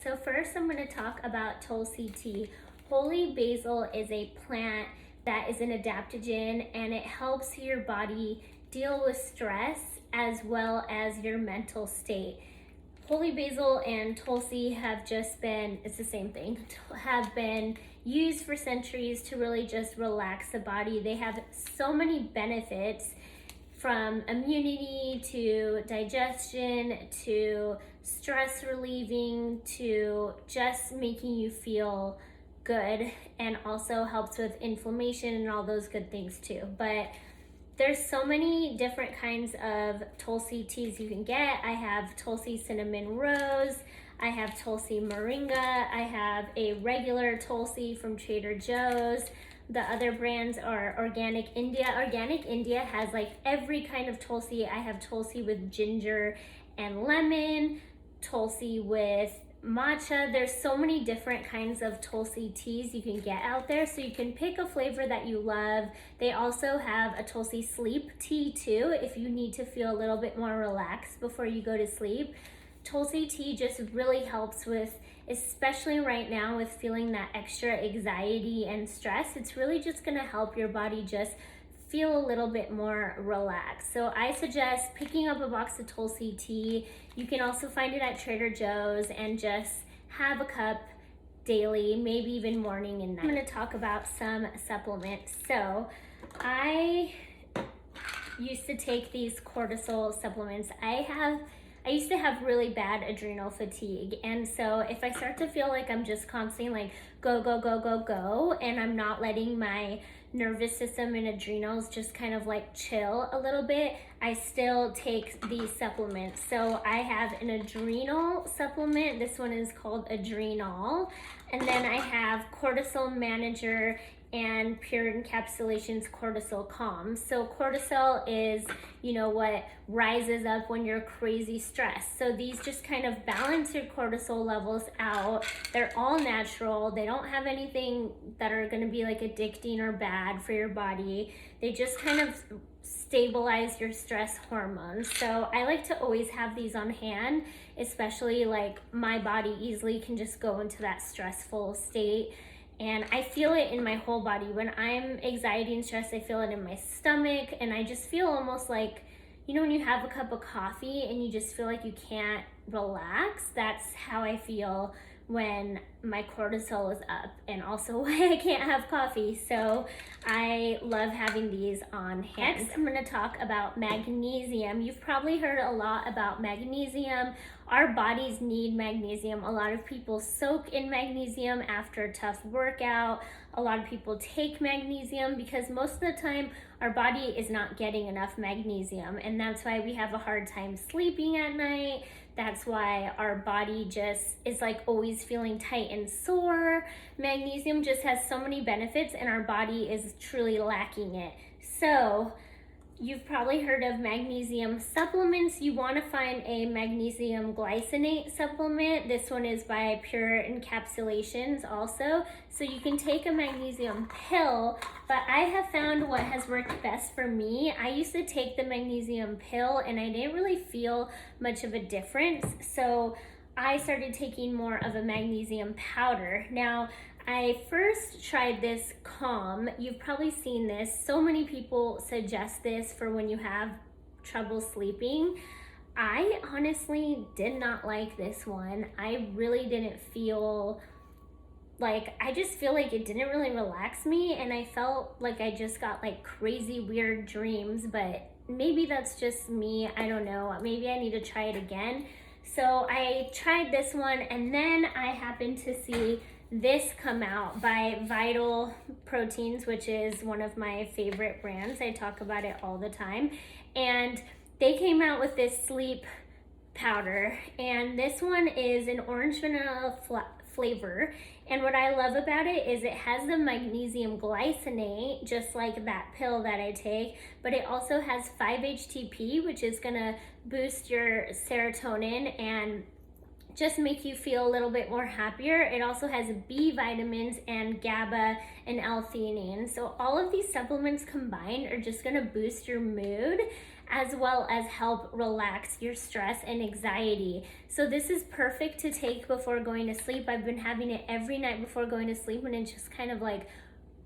So first I'm going to talk about Tulsi tea. Holy basil is a plant that is an adaptogen and it helps your body deal with stress as well as your mental state. Holy basil and Tulsi have just been, it's the same thing, have been used for centuries to really just relax the body. They have so many benefits, from immunity to digestion to stress relieving to just making you feel good, and also helps with inflammation and all those good things too. But there's so many different kinds of Tulsi teas you can get. I have Tulsi cinnamon rose, I have Tulsi moringa, I have a regular Tulsi from Trader Joe's. The other brands are Organic India. Organic India has like every kind of Tulsi. I have Tulsi with ginger and lemon, Tulsi with matcha. There's so many different kinds of Tulsi teas you can get out there, so you can pick a flavor that you love. They also have a Tulsi sleep tea too, if you need to feel a little bit more relaxed before you go to sleep. Tulsi tea just really helps with, especially right now with feeling that extra anxiety and stress. It's really just gonna help your body just feel a little bit more relaxed. So I suggest picking up a box of Tulsi tea. You can also find it at Trader Joe's and just have a cup daily, maybe even morning and night. I'm gonna talk about some supplements. So I used to take these cortisol supplements. I used to have really bad adrenal fatigue, and so if I start to feel like I'm just constantly like go, and I'm not letting my nervous system and adrenals just kind of like chill a little bit, I still take these supplements. So I have an adrenal supplement. This one is called Adrenal. And then I have Cortisol Manager and Pure Encapsulations Cortisol Calm. So cortisol is, what rises up when you're crazy stressed. So these just kind of balance your cortisol levels out. They're all natural. They don't have anything that are going to be like addicting or bad for your body. They just kind of stabilize your stress hormones. So I like to always have these on hand, especially like my body easily can just go into that stressful state. And I feel it in my whole body. When I'm anxiety and stressed, I feel it in my stomach, and I just feel almost like, when you have a cup of coffee and you just feel like you can't relax, that's how I feel when my cortisol is up, and also why I can't have coffee. So I love having these on hand. Next, I'm gonna talk about magnesium. You've probably heard a lot about magnesium. Our bodies need magnesium. A lot of people soak in magnesium after a tough workout. A lot of people take magnesium because most of the time our body is not getting enough magnesium, and that's why we have a hard time sleeping at night. That's why our body just is like always feeling tight and sore. Magnesium just has so many benefits, and our body is truly lacking it. So you've probably heard of magnesium supplements. You want to find a magnesium glycinate supplement. This one is by Pure Encapsulations also. So you can take a magnesium pill, but I have found what has worked best for me. I used to take the magnesium pill and I didn't really feel much of a difference. So I started taking more of a magnesium powder. Now, I first tried this Calm. You've probably seen this. So many people suggest this for when you have trouble sleeping. I honestly did not like this one. I really didn't feel like, I just feel like it didn't really relax me, and I felt like I just got like crazy weird dreams, but maybe that's just me. I don't know. Maybe I need to try it again. So I tried this one, and then I happened to see this come out by Vital Proteins, which is one of my favorite brands. I talk about it all the time. And they came out with this sleep powder, and this one is an orange vanilla flavor. And what I love about it is it has the magnesium glycinate, just like that pill that I take, but it also has 5-HTP, which is gonna boost your serotonin and just make you feel a little bit more happier. It also has B vitamins and GABA and L-theanine. So all of these supplements combined are just gonna boost your mood as well as help relax your stress and anxiety. So this is perfect to take before going to sleep. I've been having it every night before going to sleep, and it just kind of like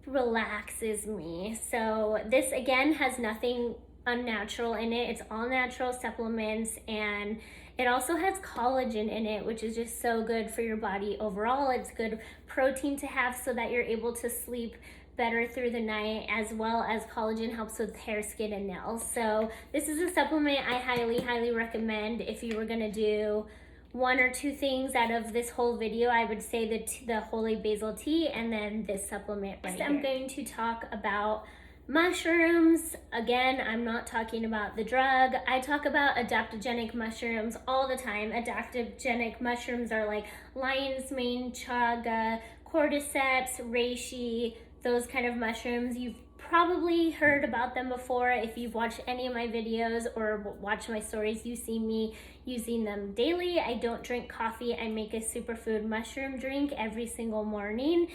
relaxes me. So this again has nothing unnatural in it. It's all natural supplements, and it also has collagen in it, which is just so good for your body overall. It's good protein to have so that you're able to sleep better through the night, as well as collagen helps with hair, skin, and nails. So this is a supplement I highly recommend. If you were gonna do one or two things out of this whole video, I would say the holy basil tea and then this supplement right here. I'm going to talk about mushrooms. Again, I'm not talking about the drug. I talk about adaptogenic mushrooms all the time. Adaptogenic mushrooms are like lion's mane, chaga, cordyceps, reishi, those kind of mushrooms. You've probably heard about them before. If you've watched any of my videos or watched my stories, you see me using them daily. I don't drink coffee. I make a superfood mushroom drink every single morning.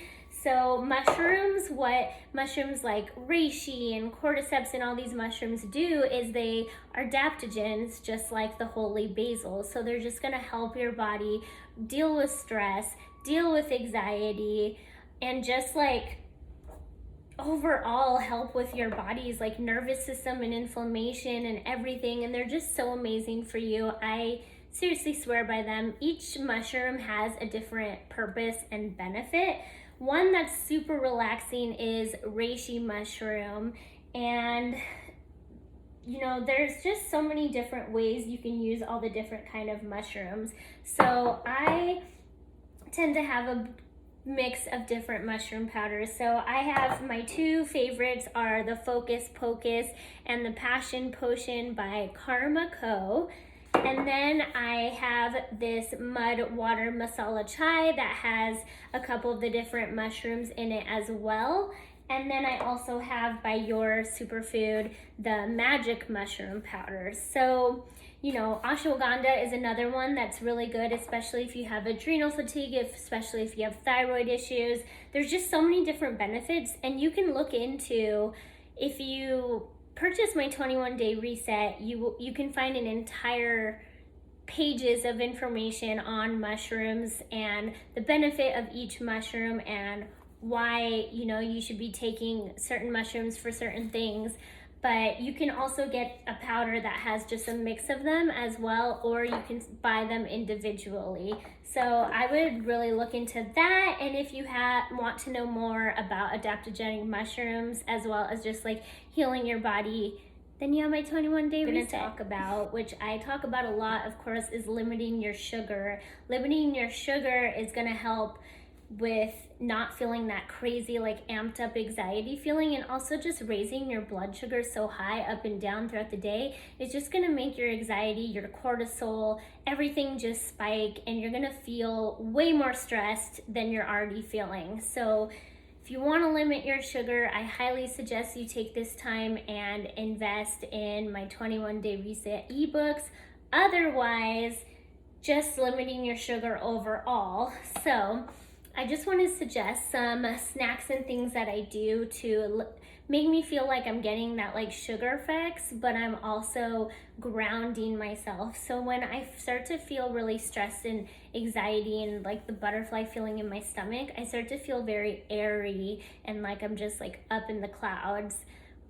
So mushrooms, what mushrooms like reishi and cordyceps and all these mushrooms do is they are adaptogens, just like the holy basil. So they're just gonna help your body deal with stress, deal with anxiety, and just like overall help with your body's like nervous system and inflammation and everything. And they're just so amazing for you. I seriously swear by them. Each mushroom has a different purpose and benefit. One that's super relaxing is reishi mushroom, and you know, there's just so many different ways you can use all the different kind of mushrooms. So I tend to have a mix of different mushroom powders. So I have my two favorites are the Focus Pocus and the Passion Potion by Karma Co. And then I have this Mud Water Masala Chai that has a couple of the different mushrooms in it as well. And then I also have by Your Superfood the Magic Mushroom Powder. So, you know, ashwagandha is another one that's really good, especially if you have adrenal fatigue, especially if you have thyroid issues. There's just so many different benefits, and you can look into, if you purchase my 21-day reset, you can find an entire pages of information on mushrooms and the benefit of each mushroom and why, you know, you should be taking certain mushrooms for certain things. But you can also get a powder that has just a mix of them as well, or you can buy them individually. So I would really look into that. And if you want to know more about adaptogenic mushrooms as well as just like healing your body, then you have my 21-day reset. Talk about, which I talk about a lot, of course, is limiting your sugar. Limiting your sugar is gonna help with not feeling that crazy like amped up anxiety feeling, and also just raising your blood sugar so high up and down throughout the day is just going to make your anxiety, your cortisol, everything just spike, and you're going to feel way more stressed than you're already feeling. So if you want to limit your sugar, I highly suggest you take this time and invest in my 21-day reset ebooks. Otherwise, just limiting your sugar overall. So I just want to suggest some snacks and things that I do to make me feel like I'm getting that like sugar fix, but I'm also grounding myself. So when I start to feel really stressed and anxiety and like the butterfly feeling in my stomach, I start to feel very airy and like I'm just like up in the clouds.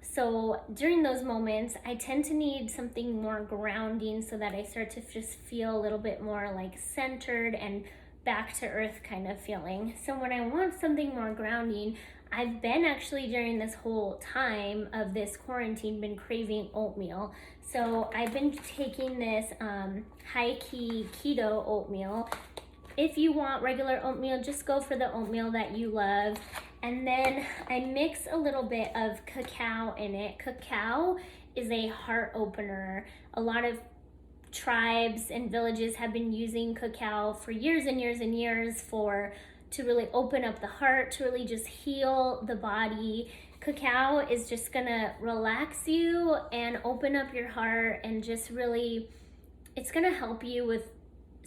So during those moments, I tend to need something more grounding so that I start to just feel a little bit more like centered and back to earth kind of feeling. So when I want something more grounding, I've been actually during this whole time of this quarantine been craving oatmeal. So I've been taking this high-key keto oatmeal. If you want regular oatmeal, just go for the oatmeal that you love. And then I mix a little bit of cacao in it. Cacao is a heart opener. A lot of tribes and villages have been using cacao for years and years and years to really open up the heart, to really just heal the body. Cacao is just gonna relax you and open up your heart, and just really, it's gonna help you with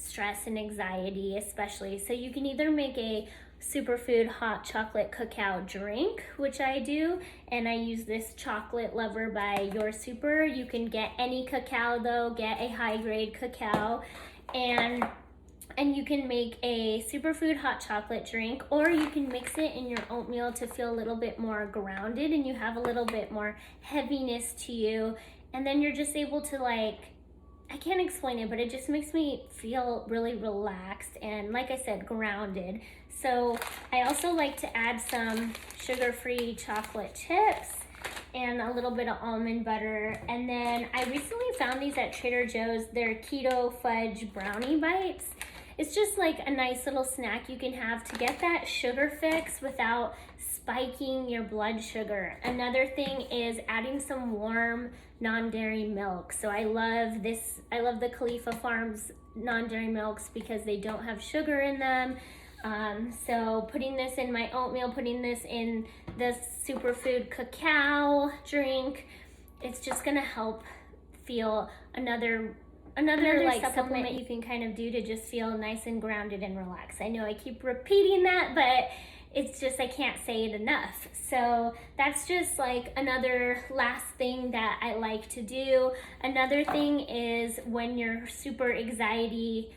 stress and anxiety especially. So you can either make a superfood hot chocolate cacao drink, which I do, and I use this Chocolate Lover by Your Super. You can get any cacao though, get a high grade cacao, and you can make a superfood hot chocolate drink, or you can mix it in your oatmeal to feel a little bit more grounded and you have a little bit more heaviness to you, and then you're just able to, like, I can't explain it, but it just makes me feel really relaxed and, like I said, grounded. So I also like to add some sugar-free chocolate chips and a little bit of almond butter. And then I recently found these at Trader Joe's. They're keto fudge brownie bites. It's just like a nice little snack you can have to get that sugar fix without spiking your blood sugar. Another thing is adding some warm non-dairy milk. So I love the Khalifa Farms non-dairy milks because they don't have sugar in them. So putting this in my oatmeal, putting this in the superfood cacao drink, it's just gonna help feel another like supplement you can kind of do to just feel nice and grounded and relaxed. I know I keep repeating that, but it's just, I can't say it enough. So that's just like another last thing that I like to do. Another thing is when your anxiety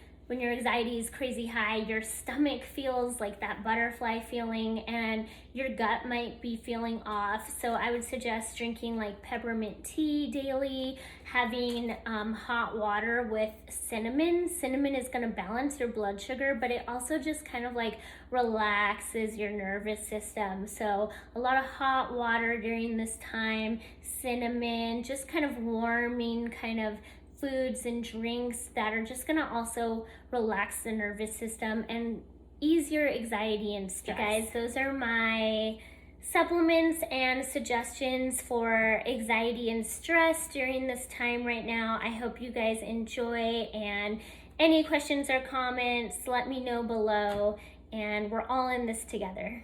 is crazy high, your stomach feels like that butterfly feeling and your gut might be feeling off. So I would suggest drinking like peppermint tea daily, having hot water with cinnamon. Cinnamon is gonna balance your blood sugar, but it also just kind of like relaxes your nervous system. So a lot of hot water during this time, cinnamon, just kind of warming kind of foods and drinks that are just gonna also relax the nervous system and ease your anxiety and stress. Guys, those are my supplements and suggestions for anxiety and stress during this time right now. I hope you guys enjoy, and any questions or comments, let me know below, and we're all in this together.